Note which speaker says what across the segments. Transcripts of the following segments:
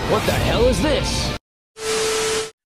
Speaker 1: What the hell is this?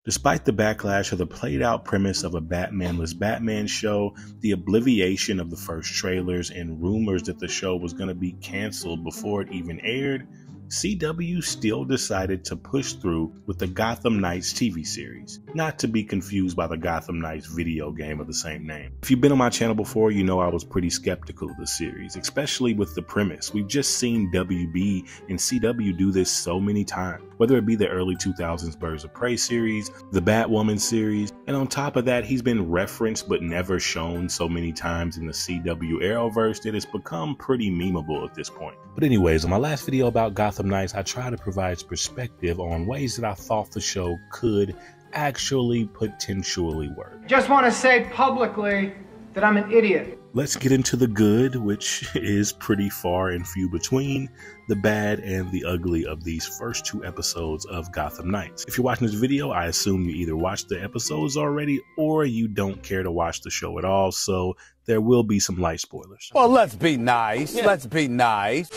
Speaker 2: Despite the backlash of the played-out premise of a Batmanless Batman show, the obliviation of the first trailers, and rumors that the show was going to be canceled before it even aired, CW still decided to push through with the Gotham Knights TV series, not to be confused by the Gotham Knights video game of the same name. If you've been on my channel before, you know I was pretty skeptical of the series, especially with the premise. We've just seen WB and CW do this so many times, whether it be the early 2000s Birds of Prey series, the Batwoman series, and on top of that, he's been referenced but never shown so many times in the CW Arrowverse that it's become pretty memeable at this point. But anyways, on my last video about Gotham Knights, I try to provide perspective on ways that I thought the show could actually potentially work.
Speaker 3: Just want to say publicly that I'm an idiot.
Speaker 2: Let's get into the good, which is pretty far and few between, the bad and the ugly of these first 2 episodes of Gotham Knights. If you're watching this video, I assume you either watched the episodes already or you don't care to watch the show at all, so there will be some light spoilers.
Speaker 4: Well, let's be nice. Yeah. Let's be nice.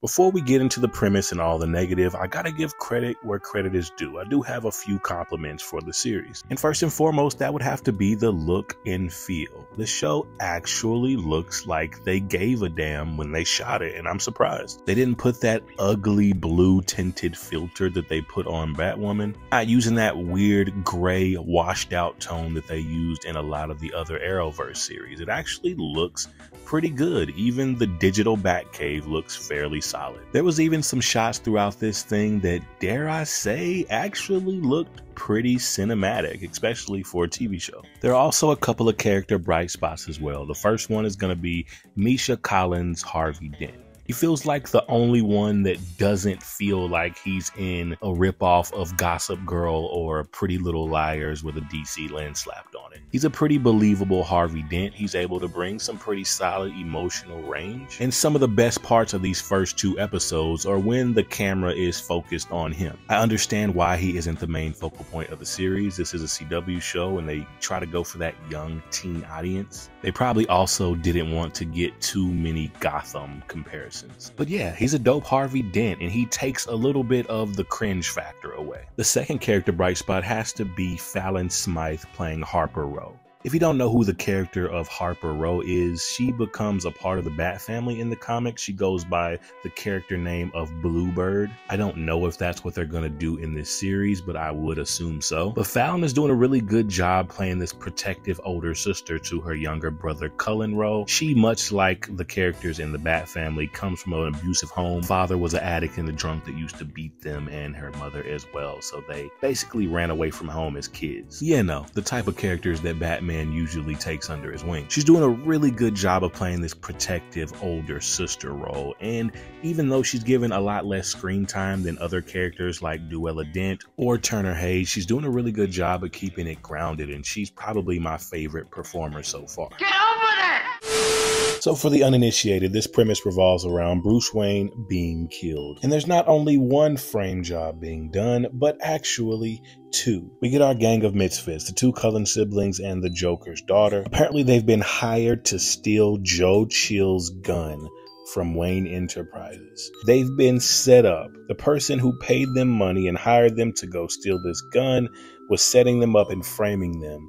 Speaker 2: Before we get into the premise and all the negative, I gotta give credit where credit is due. I do have a few compliments for the series. And first and foremost, that would have to be the look and feel. The show actually looks like they gave a damn when they shot it, and I'm surprised. They didn't put that ugly blue tinted filter that they put on Batwoman, not using that weird gray washed out tone that they used in a lot of the other Arrowverse series. It actually looks pretty good. Even the digital Batcave looks fairly solid. There was even some shots throughout this thing that, dare I say, actually looked pretty cinematic, especially for a TV show. There are also a couple of character bright spots as well. The first one is going to be Misha Collins' Harvey Dent. He feels like the only one that doesn't feel like he's in a ripoff of Gossip Girl or Pretty Little Liars with a DC lens slapped on it. He's a pretty believable Harvey Dent. He's able to bring some pretty solid emotional range. And some of the best parts of these first 2 episodes are when the camera is focused on him. I understand why he isn't the main focal point of the series. This is a CW show and they try to go for that young teen audience. They probably also didn't want to get too many Gotham comparisons. But yeah, he's a dope Harvey Dent and he takes a little bit of the cringe factor away. The second character bright spot has to be Fallon Smythe playing Harper Row. If you don't know who the character of Harper Row is, she becomes a part of the Bat family in the comics. She goes by the character name of Bluebird. I don't know if that's what they're going to do in this series, but I would assume so. But Fallon is doing a really good job playing this protective older sister to her younger brother Cullen Row. She, much like the characters in the Bat family, comes from an abusive home. Father was an addict and a drunk that used to beat them and her mother as well, so they basically ran away from home as kids. Yeah, no, the type of characters that Batman usually takes under his wing. She's doing a really good job of playing this protective older sister role, and even though she's given a lot less screen time than other characters like Duella Dent or Turner Hayes, she's doing a really good job of keeping it grounded, and she's probably my favorite performer so far.
Speaker 3: Get over that!
Speaker 2: So for the uninitiated, this premise revolves around Bruce Wayne being killed. And there's not only one frame job being done, but actually 2. We get our gang of misfits, the 2 Cullen siblings and the Joker's daughter. Apparently they've been hired to steal Joe Chill's gun from Wayne Enterprises. They've been set up. The person who paid them money and hired them to go steal this gun was setting them up and framing them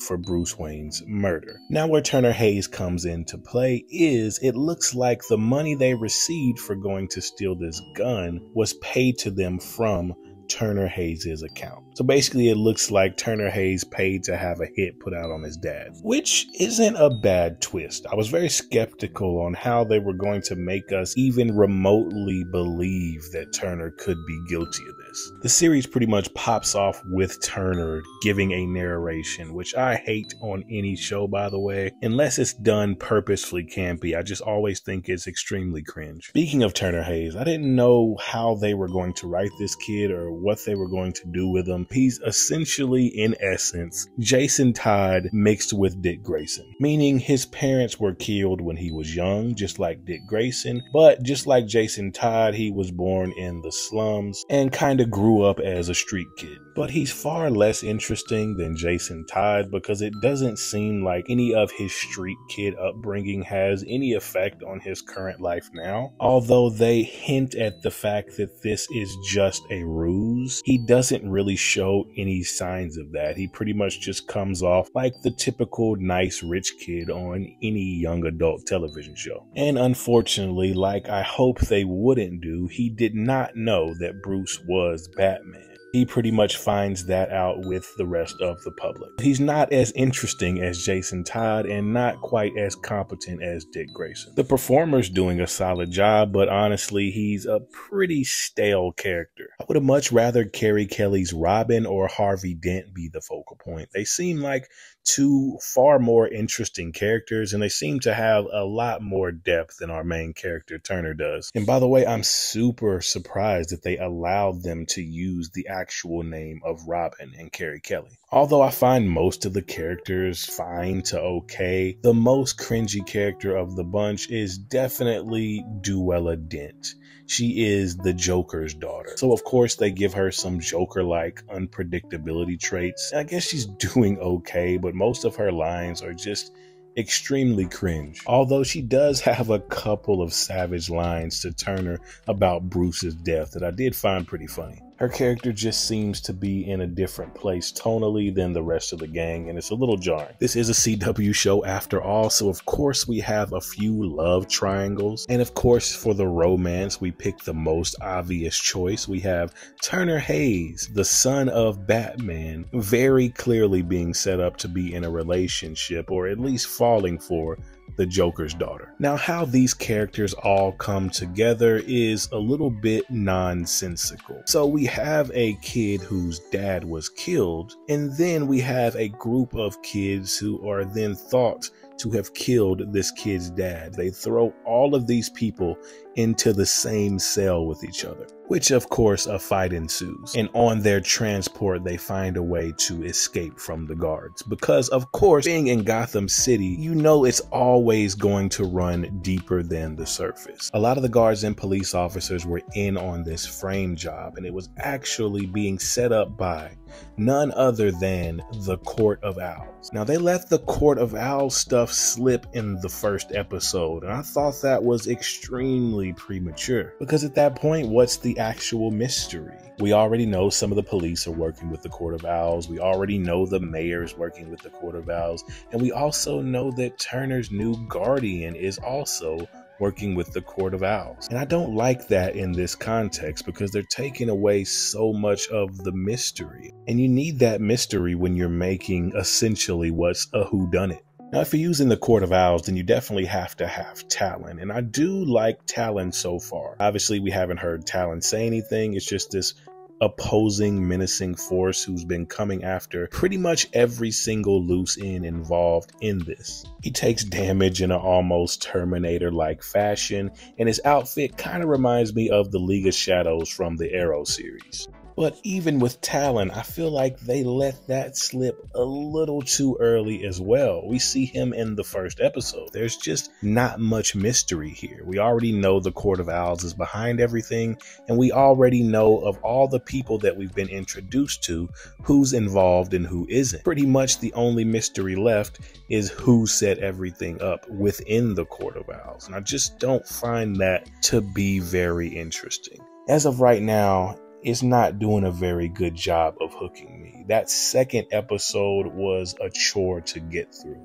Speaker 2: for Bruce Wayne's murder. Now where Turner Hayes comes into play is it looks like the money they received for going to steal this gun was paid to them from Turner Hayes' account. So basically it looks like Turner Hayes paid to have a hit put out on his dad, which isn't a bad twist. I was very skeptical on how they were going to make us even remotely believe that Turner could be guilty of this. The series pretty much pops off with Turner giving a narration, which I hate on any show, by the way, unless it's done purposefully campy. I just always think it's extremely cringe. Speaking of Turner Hayes, I didn't know how they were going to write this kid or what they were going to do with him. He's essentially, in essence, Jason Todd mixed with Dick Grayson, meaning his parents were killed when he was young, just like Dick Grayson, but just like Jason Todd, he was born in the slums and kind of grew up as a street kid. but he's far less interesting than Jason Todd because it doesn't seem like any of his street kid upbringing has any effect on his current life now. Although they hint at the fact that this is just a ruse, he doesn't really show any signs of that. He pretty much just comes off like the typical nice rich kid on any young adult television show. And unfortunately, like I hope they wouldn't do, he did not know that Bruce was Batman. He pretty much finds that out with the rest of the public. He's not as interesting as Jason Todd and not quite as competent as Dick Grayson. The performer's doing a solid job, but honestly, he's a pretty stale character. I would have much rather Carrie Kelly's Robin or Harvey Dent be the focal point. They seem like two far more interesting characters, and they seem to have a lot more depth than our main character Turner does. And by the way, I'm super surprised that they allowed them to use the actual name of Robin and Carrie Kelly. Although I find most of the characters fine to okay, the most cringy character of the bunch is definitely Duella Dent. She is the Joker's daughter. So of course they give her some Joker-like unpredictability traits. I guess she's doing okay, but most of her lines are just extremely cringe. Although she does have a couple of savage lines to Turner about Bruce's death that I did find pretty funny. Her character just seems to be in a different place tonally than the rest of the gang, and it's a little jarring. This is a CW show after all, so of course we have a few love triangles. And of course for the romance, we pick the most obvious choice. We have Turner Hayes, the son of Batman, very clearly being set up to be in a relationship, or at least falling for the Joker's daughter. Now, how these characters all come together is a little bit nonsensical. So we have a kid whose dad was killed, and then we have a group of kids who are then thought to have killed this kid's dad. They throw all of these people into the same cell with each other, which of course a fight ensues. And on their transport, they find a way to escape from the guards. Because of course, being in Gotham City, you know it's always going to run deeper than the surface. A lot of the guards and police officers were in on this frame job, and it was actually being set up by none other than the Court of Owls. Now, they let the Court of Owls stuff slip in the first episode, and I thought that was extremely premature, because at that point, what's the actual mystery? We already know some of the police are working with the Court of Owls. We already know the mayor is working with the Court of Owls. And we also know that Turner's new guardian is also working with the Court of Owls. And I don't like that in this context because they're taking away so much of the mystery. And you need that mystery when you're making essentially what's a whodunit. Now, if you're using the Court of Owls, then you definitely have to have Talon. And I do like Talon so far. Obviously, we haven't heard Talon say anything. It's just this opposing, menacing force who's been coming after pretty much every single loose end involved in this. He takes damage in an almost Terminator-like fashion, and his outfit kind of reminds me of the League of Shadows from the Arrow series. But even with Talon, I feel like they let that slip a little too early as well. We see him in the first episode. There's just not much mystery here. We already know the Court of Owls is behind everything, and we already know of all the people that we've been introduced to, who's involved and who isn't. Pretty much the only mystery left is who set everything up within the Court of Owls. And I just don't find that to be very interesting. As of right now, it's not doing a very good job of hooking me. That second episode was a chore to get through.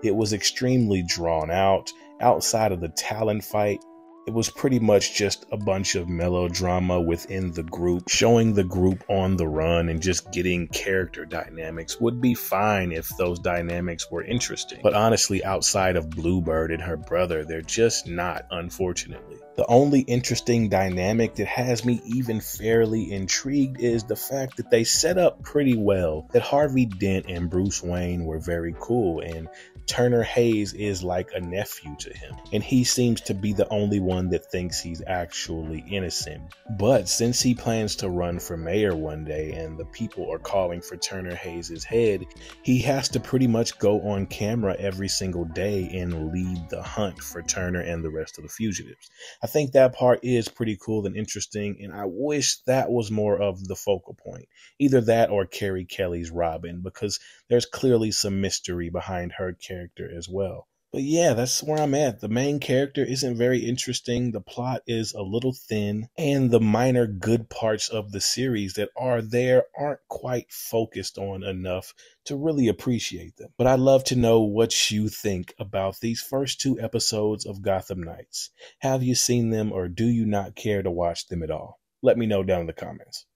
Speaker 2: It was extremely drawn out. Outside of the Talon fight, it was pretty much just a bunch of melodrama within the group. Showing the group on the run and just getting character dynamics would be fine if those dynamics were interesting. But honestly, outside of Bluebird and her brother, they're just not, unfortunately. The only interesting dynamic that has me even fairly intrigued is the fact that they set up pretty well that Harvey Dent and Bruce Wayne were very cool, and Turner Hayes is like a nephew to him, and he seems to be the only one that thinks he's actually innocent. But since he plans to run for mayor one day and the people are calling for Turner Hayes' head, he has to pretty much go on camera every single day and lead the hunt for Turner and the rest of the fugitives. I think that part is pretty cool and interesting, and I wish that was more of the focal point. Either that or Carrie Kelly's Robin, because there's clearly some mystery behind her character as well. But yeah, that's where I'm at. The main character isn't very interesting, the plot is a little thin, and the minor good parts of the series that are there aren't quite focused on enough to really appreciate them. But I'd love to know what you think about these first 2 episodes of Gotham Knights. Have you seen them, or do you not care to watch them at all? Let me know down in the comments.